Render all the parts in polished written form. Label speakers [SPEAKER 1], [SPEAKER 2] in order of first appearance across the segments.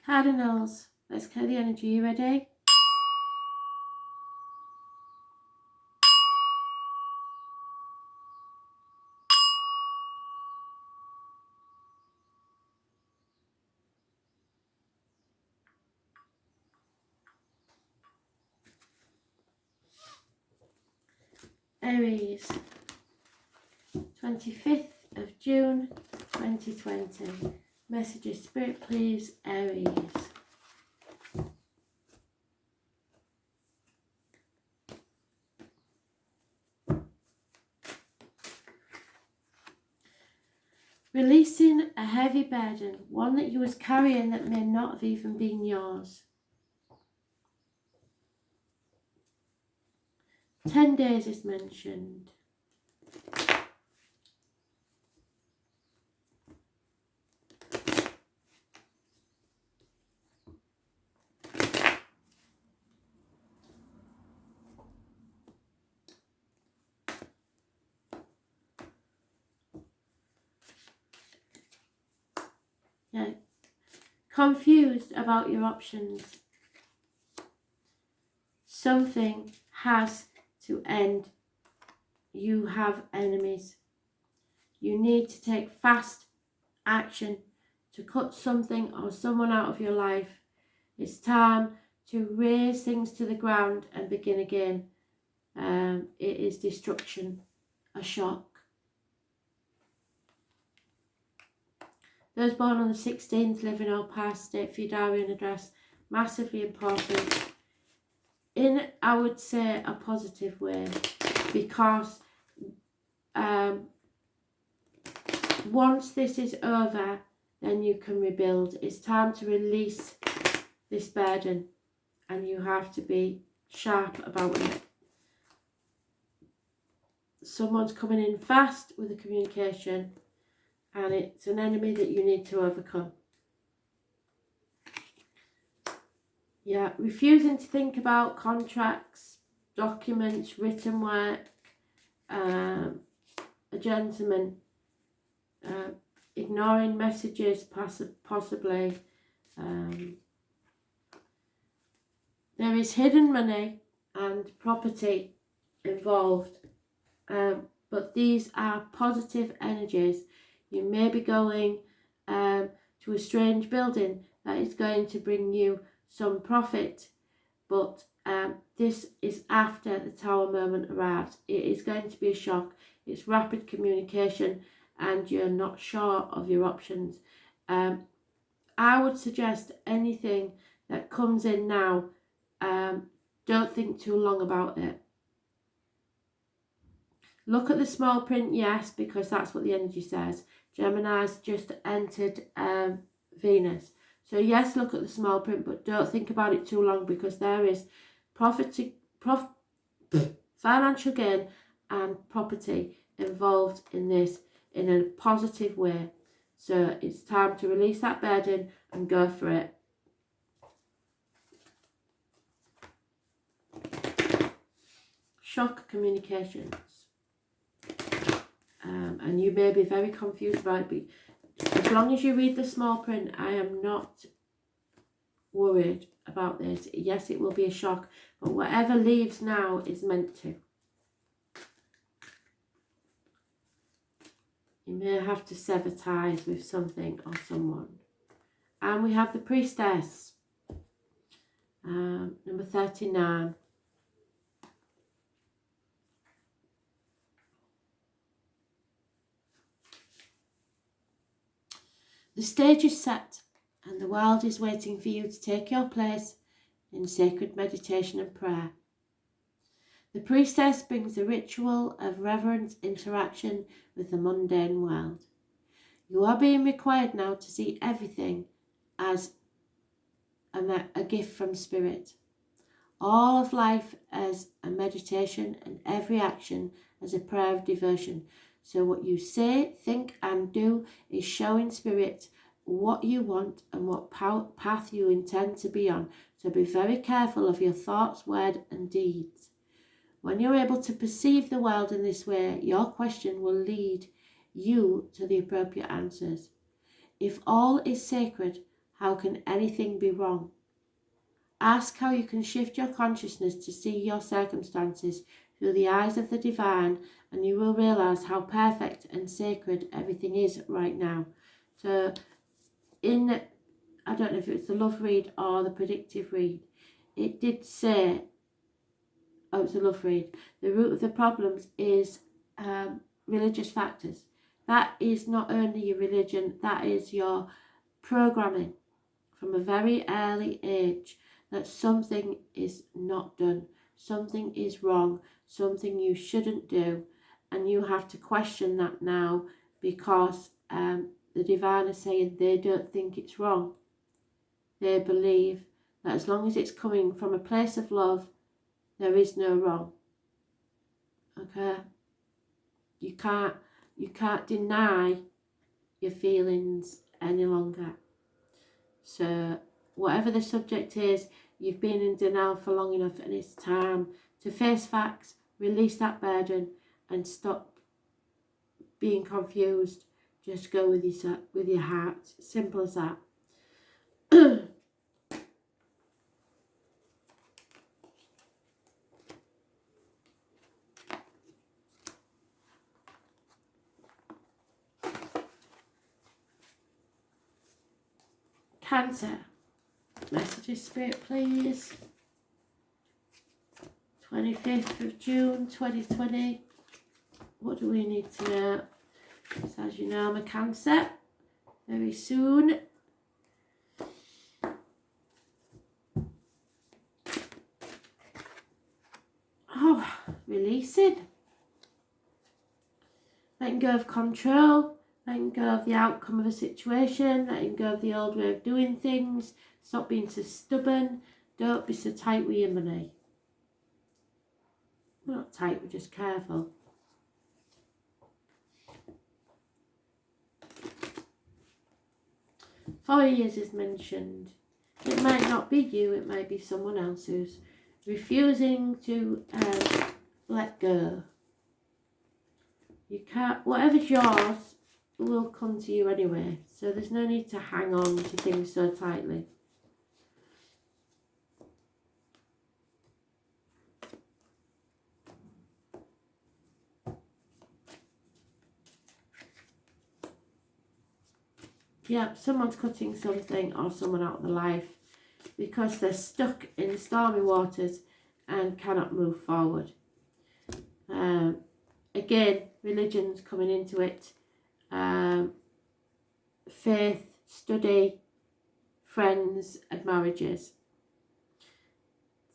[SPEAKER 1] Cardinals, let's clear the energy. You ready? Aries, 25th of June 2020. Messages, Spirit, please, Aries. Releasing a heavy burden, one that you was carrying that may not have even been yours. 10 days is mentioned. Yeah. Confused about your options. Something has to end. You have enemies. You need to take fast action to cut something or someone out of your life. It's time to raise things to the ground and begin again. It is destruction, a shock. Those born on the 16th, living or past, state for your diary and address, massively important. In, I would say, a positive way, because once this is over, then you can rebuild. It's time to release this burden, and you have to be sharp about it. Someone's coming in fast with the communication, and it's an enemy that you need to overcome. Yeah, refusing to think about contracts, documents, written work, a gentleman, ignoring messages, possibly. There is hidden money and property involved, but these are positive energies. You may be going to a strange building that is going to bring you some profit, but this is after the Tower moment arrives. It is going to be a shock. It's rapid communication and you're not sure of your options. I would suggest anything that comes in now, don't think too long about it. Look at the small print, yes, because that's what the energy says. Gemini's just entered Venus. So yes, look at the small print, but don't think about it too long, because there is financial gain and property involved in this in a positive way. So it's time to release that burden and go for it. Shock communications. And you may be very confused about it, but as long as you read the small print, I am not worried about this. Yes, it will be a shock, but whatever leaves now is meant to. You may have to sever ties with something or someone. And we have the Priestess, number 39. The stage is set and the world is waiting for you to take your place in sacred meditation and prayer. The Priestess brings a ritual of reverent interaction with the mundane world. You are being required now to see everything as a gift from Spirit. All of life as a meditation and every action as a prayer of devotion. So what you say, think and do is showing Spirit what you want and what path you intend to be on. So be very careful of your thoughts, word and deeds. When you're able to perceive the world in this way, your question will lead you to the appropriate answers. If all is sacred, How can anything be wrong? Ask how you can shift your consciousness to see your circumstances through the eyes of the divine, and you will realize how perfect and sacred everything is right now. So I don't know if it's the love read or the predictive read, it did say, oh, it's a love read, the root of the problems is religious factors. That is not only your religion, that is your programming from a very early age, that something is not done, something is wrong, something you shouldn't do, and you have to question that now, because the divine is saying they don't think it's wrong. They believe that as long as it's coming from a place of love, there is no wrong. Okay? You can't deny your feelings any longer. So whatever the subject is, you've been in denial for long enough, and it's time to face facts, release that burden, and stop being confused. Just go with your heart. Simple as that. Cancer. Messages, Spirit, please. 25th of June 2020. What do we need to know? So as you know, I'm a Cancer. Very soon. Oh, releasing. Letting go of control. Letting go of the outcome of a situation. Letting go of the old way of doing things. Stop being so stubborn. Don't be so tight with your money. We're not tight, we're just careful. Four years is mentioned. It might not be you, it might be someone else who's refusing to let go. You can't, whatever's yours will come to you anyway, so there's no need to hang on to things so tightly. Yeah, someone's cutting something or someone out of their life because they're stuck in stormy waters and cannot move forward. Again, religion's coming into it. Faith, study, friends and marriages.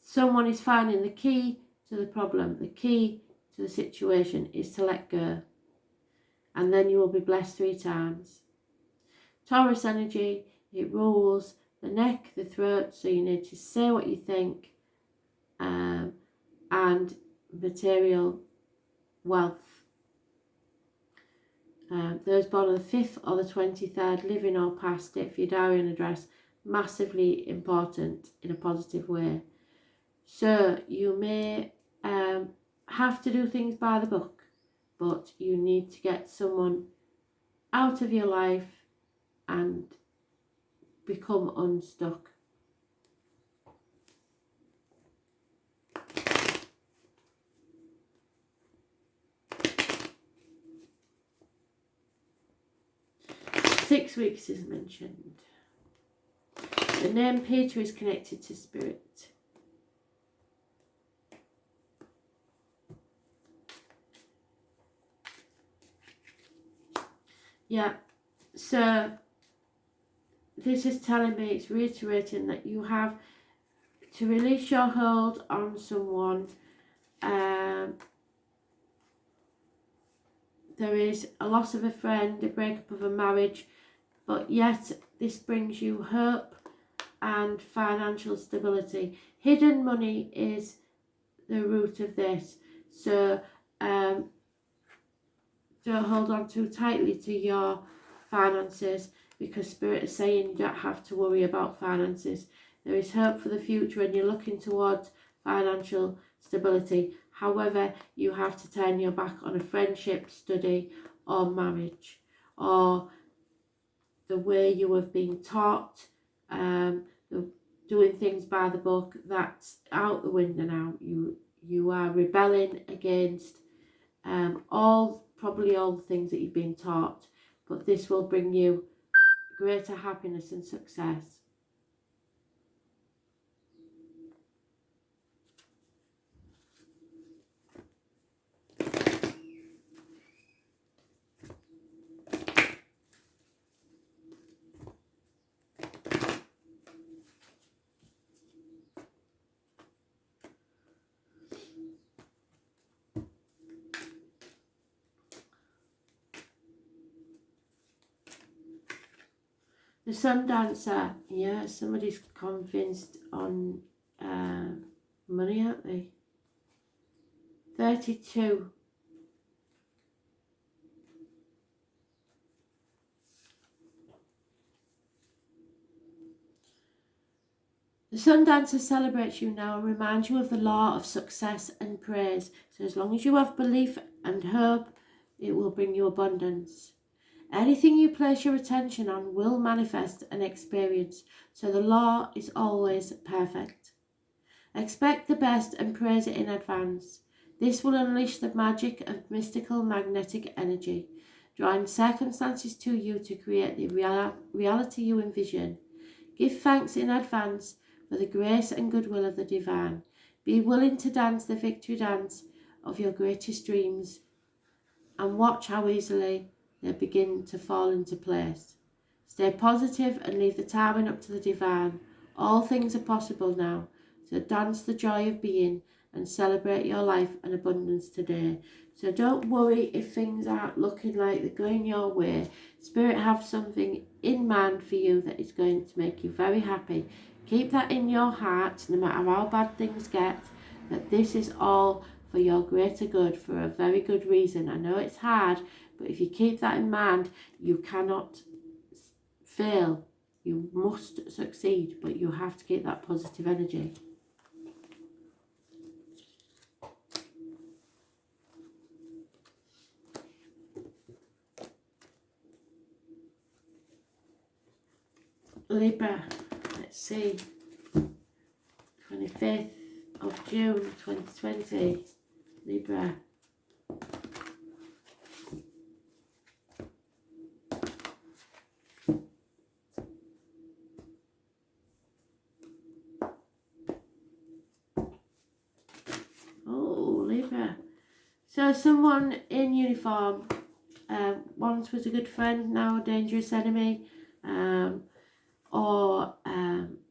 [SPEAKER 1] Someone is finding the key to the problem. The key to the situation is to let go. And then you will be blessed 3 times. Taurus energy, it rules the neck, the throat, so you need to say what you think, and material wealth. Those born on the 5th or the 23rd, living or past, date for your diary and address, massively important in a positive way. So you may have to do things by the book, but you need to get someone out of your life and become unstuck. Six weeks is mentioned. The name Peter is connected to spirit. Yeah, so this is telling me, it's reiterating that you have to release your hold on someone. There is a loss of a friend, a breakup of a marriage, but yet this brings you hope and financial stability. Hidden money is the root of this. So don't hold on too tightly to your finances, because Spirit is saying you don't have to worry about finances. There is hope for the future and you're looking towards financial stability. However, you have to turn your back on a friendship, study or marriage, or the way you have been taught doing things by the book, that's out the window now. You are rebelling against probably all the things that you've been taught, but this will bring you greater happiness and success. The Sun Dancer, yeah, somebody's convinced on money, aren't they? 32. The Sun Dancer celebrates you now and reminds you of the law of success and praise. So as long as you have belief and hope, it will bring you abundance. Anything you place your attention on will manifest and experience, so the law is always perfect. Expect the best and praise it in advance. This will unleash the magic of mystical magnetic energy, drawing circumstances to you to create the reality you envision. Give thanks in advance for the grace and goodwill of the divine. Be willing to dance the victory dance of your greatest dreams, and watch how easily they begin to fall into place. Stay positive and leave the timing up to the divine. All things are possible now, so dance the joy of being and celebrate your life and abundance today. So don't worry if things aren't looking like they're going your way. Spirit have something in mind for you that is going to make you very happy. Keep that in your heart, no matter how bad things get, that this is all for your greater good, for a very good reason. I know it's hard, but if you keep that in mind, you cannot fail. You must succeed, but you have to keep that positive energy. Libra, let's see, 25th of June 2020, Libra. Oh, Libra. So someone in uniform, once was a good friend, now a dangerous enemy, or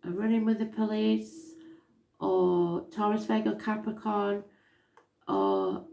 [SPEAKER 1] running with the police, or Taurus, Virgo, Capricorn, or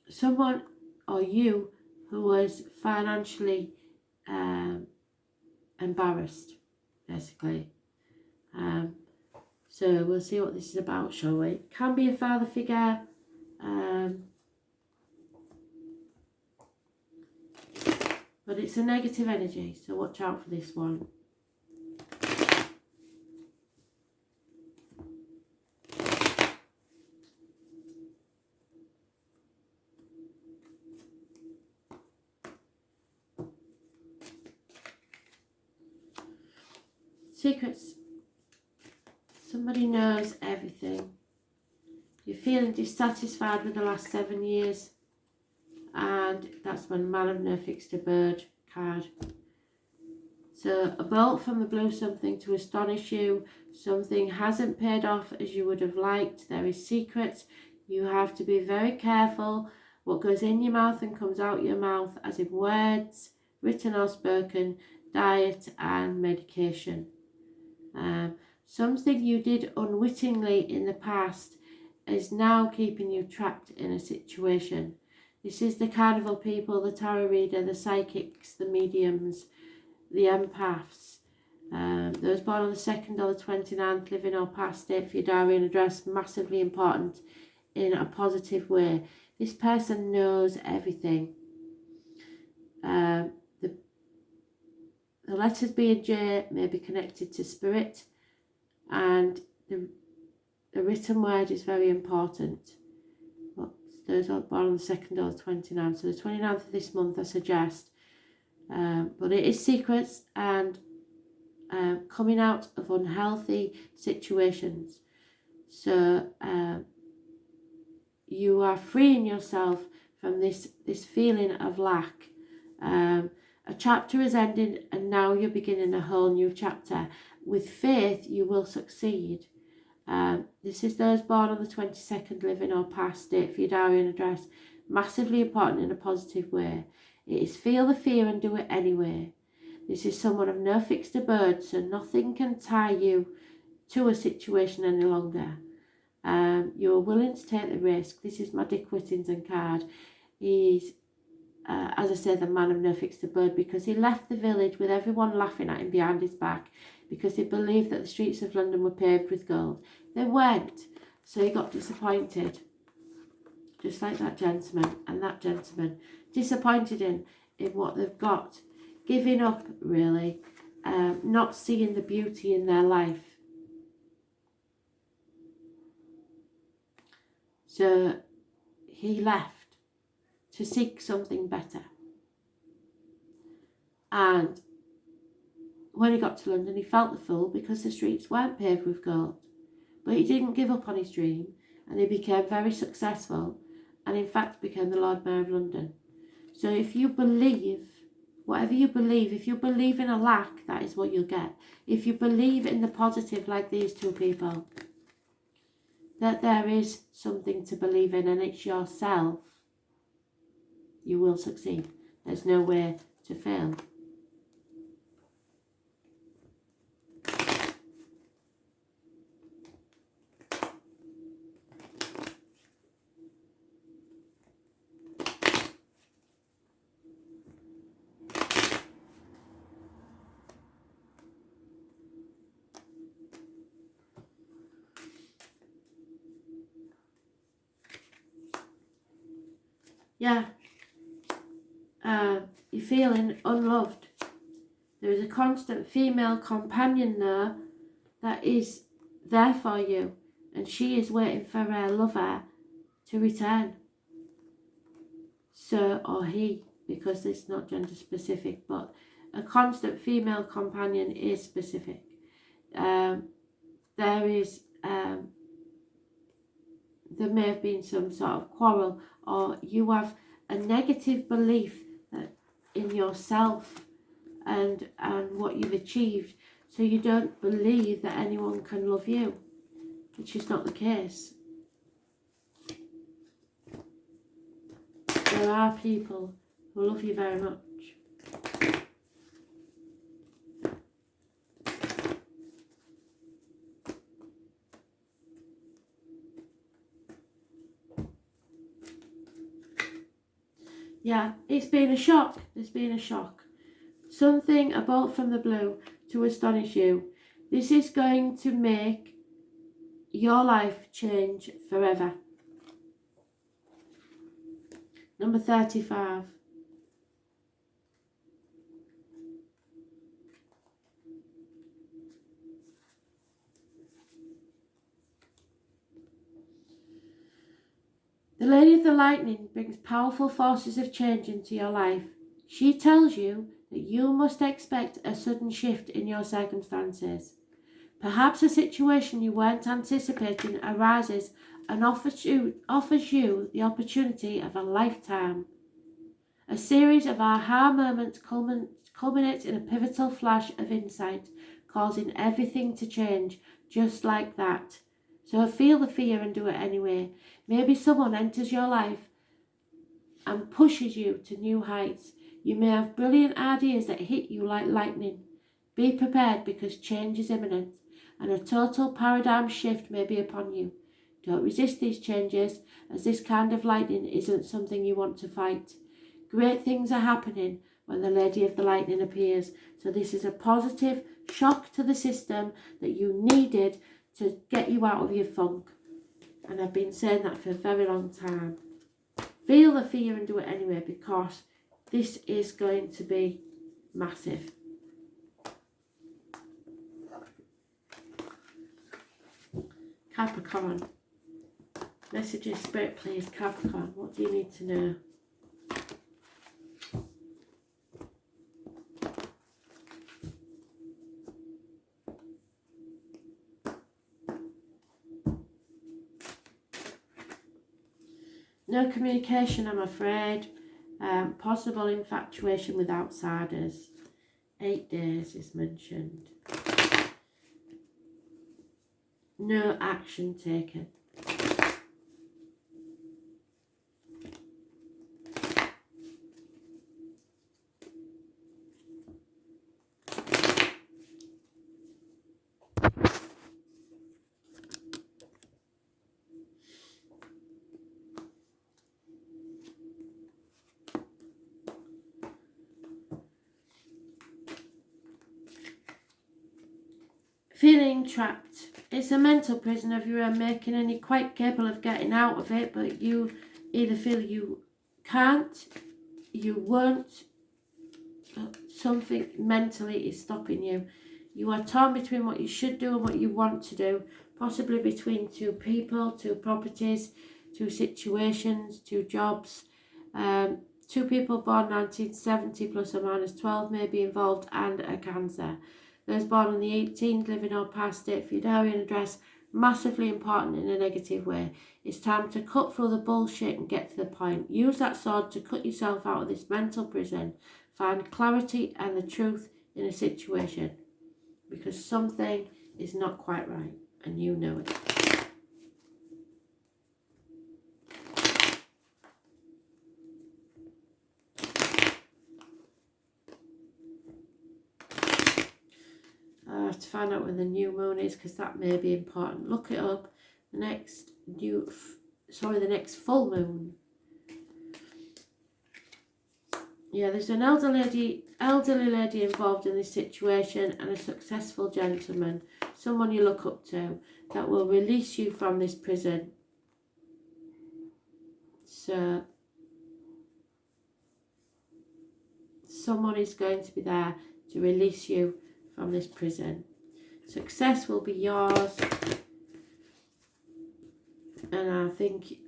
[SPEAKER 1] someone or you who was financially embarrassed, basically. So we'll see what this is about, shall we? Can be a father figure. But it's a negative energy, so watch out for this one. Secrets. Somebody knows everything. You're feeling dissatisfied with the last 7 years. And that's when Man of No Fixed a Bird card. So a bolt from the blue, something to astonish you. Something hasn't paid off as you would have liked. There is secrets. You have to be very careful what goes in your mouth and comes out your mouth, as in words, written or spoken, diet and medication. Something you did unwittingly in the past is now keeping you trapped in a situation. This is the Cardinal people, the tarot reader, the psychics, the mediums, the empaths. Those born on the 2nd or the 29th, living or past date for your diary and address, massively important in a positive way. This person knows everything. The letters B and J may be connected to spirit, and the written word is very important. Those are born on the 2nd or the 29th. So the 29th of this month, I suggest. But it is secrets, and coming out of unhealthy situations. So you are freeing yourself from this feeling of lack. A chapter is ending and now you're beginning a whole new chapter. With faith, you will succeed. This is those born on the 22nd, living or past, date for your diary and address. Massively important in a positive way. It is feel the fear and do it anyway. This is someone of no fixed abode, so nothing can tie you to a situation any longer. You're willing to take the risk. This is my Dick Whittington card. He's, as I said, the man of no fixed abode, because he left the village with everyone laughing at him behind his back because he believed that the streets of London were paved with gold. They weren't, so he got disappointed. Just like that gentleman and that gentleman. Disappointed in what they've got. Giving up, really. Not seeing the beauty in their life. So he left to seek something better. And when he got to London, he felt the fool because the streets weren't paved with gold. But he didn't give up on his dream, and he became very successful, and in fact became the Lord Mayor of London. So if you believe, whatever you believe, if you believe in a lack, that is what you'll get. If you believe in the positive, like these two people, that there is something to believe in and it's yourself, you will succeed. There's no way to fail. Yeah, you're feeling unloved. There is a constant female companion there that is there for you, and she is waiting for her lover to return. So, or he, because it's not gender specific, but a constant female companion is specific. There may have been some sort of quarrel, or you have a negative belief that in yourself and what you've achieved, so you don't believe that anyone can love you, which is not the case. There are people who love you very much. Yeah, it's been a shock. There's been a shock. Something, a bolt from the blue to astonish you. This is going to make your life change forever. Number 35. The Lady of the Lightning brings powerful forces of change into your life. She tells you that you must expect a sudden shift in your circumstances. Perhaps a situation you weren't anticipating arises and offers you the opportunity of a lifetime. A series of aha moments culminates in a pivotal flash of insight, causing everything to change just like that. So feel the fear and do it anyway. Maybe someone enters your life and pushes you to new heights. You may have brilliant ideas that hit you like lightning. Be prepared, because change is imminent and a total paradigm shift may be upon you. Don't resist these changes, as this kind of lightning isn't something you want to fight. Great things are happening when the Lady of the Lightning appears. So this is a positive shock to the system that you needed to get you out of your funk. And I've been saying that for a very long time. Feel the fear and do it anyway, because this is going to be massive. Capricorn. Messages, Spirit, please. Capricorn, what do you need to know? No communication, I'm afraid. Possible infatuation with outsiders. 8 days is mentioned. No action taken. Feeling trapped. It's a mental prison of your own making, and you're quite capable of getting out of it, but you either feel you can't, you won't, something mentally is stopping you. You are torn between what you should do and what you want to do, possibly between two people, two properties, two situations, two jobs. Two people born 1970 plus or minus 12 may be involved, and a Cancer. Those born on the 18th, living or past it, Fudarian address, massively important in a negative way. It's time to cut through the bullshit and get to the point. Use that sword to cut yourself out of this mental prison. Find clarity and the truth in a situation, because something is not quite right and you know it. To find out when the new moon is, because that may be important. Look it up. The next full moon. Yeah, there's an elderly lady involved in this situation, and a successful gentleman, someone you look up to, that will release you from this prison. So someone is going to be there to release you from this prison. Success will be yours. And I think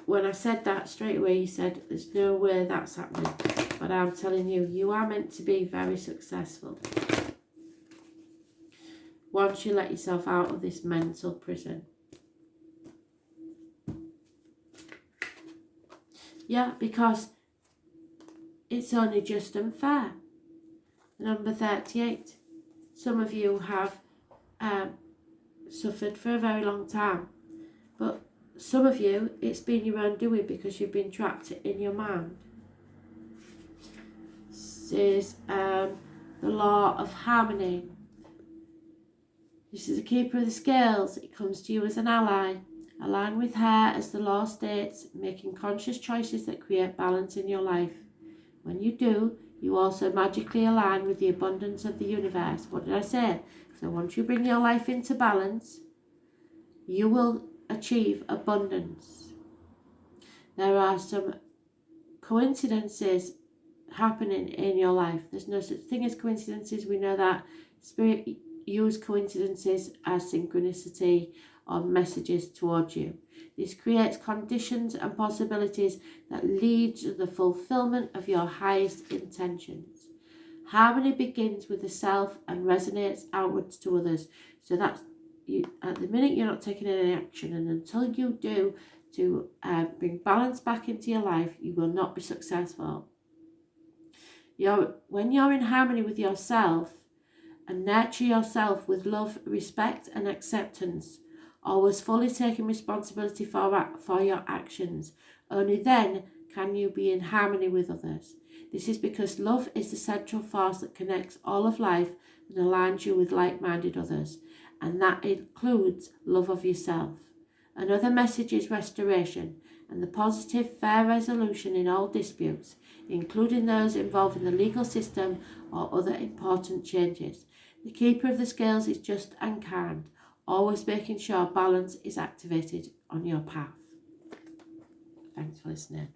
[SPEAKER 1] when I said that straight away, you said there's no way that's happening. But I'm telling you, you are meant to be very successful once you let yourself out of this mental prison. Yeah, because it's only just and fair. Number 38. Some of you have suffered for a very long time, but some of you, it's been your own doing because you've been trapped in your mind. This is the law of harmony. This is the keeper of the scales. It comes to you as an ally. Align with her, as the law states, making conscious choices that create balance in your life. When you do, you also magically align with the abundance of the universe. What did I say? So once you bring your life into balance, you will achieve abundance. There are some coincidences happening in your life. There's no such thing as coincidences. We know that. Spirit use coincidences as synchronicity or messages towards you. This creates conditions and possibilities that lead to the fulfillment of your highest intentions. Harmony begins with the self and resonates outwards to others. So that's you. At the minute, you're not taking any action, and until you do to bring balance back into your life, you will not be successful. When you're in harmony with yourself and nurture yourself with love, respect and acceptance, always fully taking responsibility for your actions, only then can you be in harmony with others. This is because love is the central force that connects all of life and aligns you with like-minded others, and that includes love of yourself. Another message is restoration and the positive, fair resolution in all disputes, including those involving the legal system or other important changes. The keeper of the scales is just and kind, always making sure balance is activated on your path. Thanks for listening.